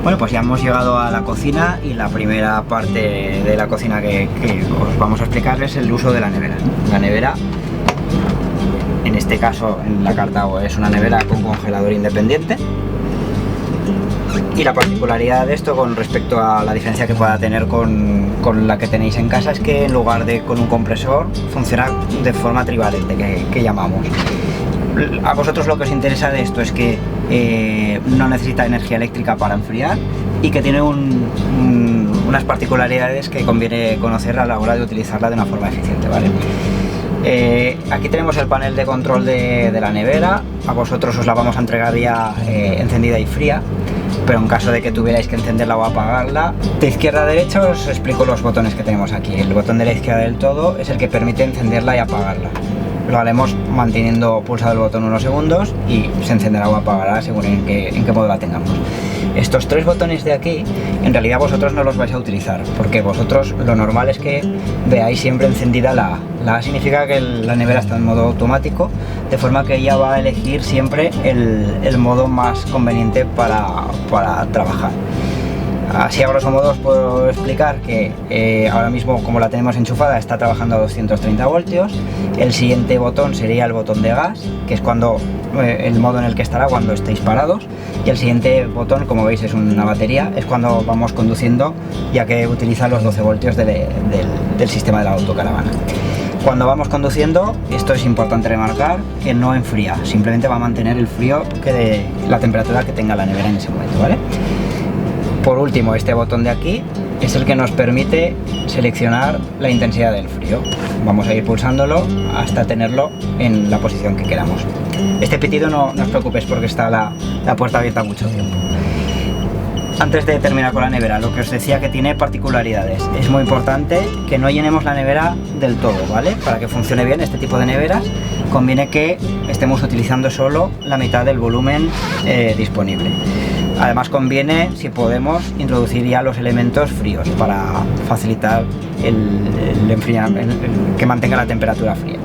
Bueno, pues ya hemos llegado a la cocina y la primera parte de la cocina que os vamos a explicar es el uso de la nevera. La nevera, en este caso en la Cartago, es una nevera con congelador independiente. Y la particularidad de esto con respecto a la diferencia que pueda tener con la que tenéis en casa es que en lugar de con un compresor funciona de forma trivalente, que llamamos. A vosotros lo que os interesa de esto es que no necesita energía eléctrica para enfriar y que tiene unas particularidades que conviene conocer a la hora de utilizarla de una forma eficiente, ¿vale? Aquí tenemos el panel de control de la nevera. A vosotros os la vamos a entregar ya encendida y fría, pero en caso de que tuvierais que encenderla o apagarla, de izquierda a derecha os explico los botones que tenemos aquí. El botón de la izquierda del todo es el que permite encenderla y apagarla. Lo haremos manteniendo pulsado el botón unos segundos y se encenderá o apagará según en qué modo la tengamos. Estos tres botones de aquí, en realidad vosotros no los vais a utilizar, porque vosotros lo normal es que veáis siempre encendida la A. La A significa que la nevera está en modo automático, de forma que ella va a elegir siempre el modo más conveniente para trabajar. Así a grosso modo os puedo explicar que ahora mismo, como la tenemos enchufada, está trabajando a 230 voltios. El siguiente botón sería el botón de gas, que es el modo en el que estará cuando estéis parados. Y el siguiente botón, como veis, es una batería, es cuando vamos conduciendo, ya que utiliza los 12 voltios del sistema de la autocaravana. Cuando vamos conduciendo, esto es importante remarcar, que no enfría, simplemente va a mantener el frío, la temperatura que tenga la nevera en ese momento, ¿vale? Por último, este botón de aquí es el que nos permite seleccionar la intensidad del frío. Vamos a ir pulsándolo hasta tenerlo en la posición que queramos. Este pitido no os preocupéis porque está la puerta abierta mucho tiempo. Antes de terminar con la nevera, lo que os decía que tiene particularidades. Es muy importante que no llenemos la nevera del todo, ¿vale? Para que funcione bien este tipo de neveras, conviene que estemos utilizando solo la mitad del volumen disponible. Además conviene, si podemos, introducir ya los elementos fríos para facilitar el enfriamiento, que mantenga la temperatura fría.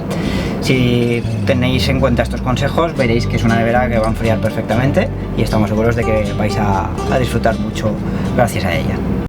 Si tenéis en cuenta estos consejos, veréis que es una nevera que va a enfriar perfectamente y estamos seguros de que vais a disfrutar mucho gracias a ella.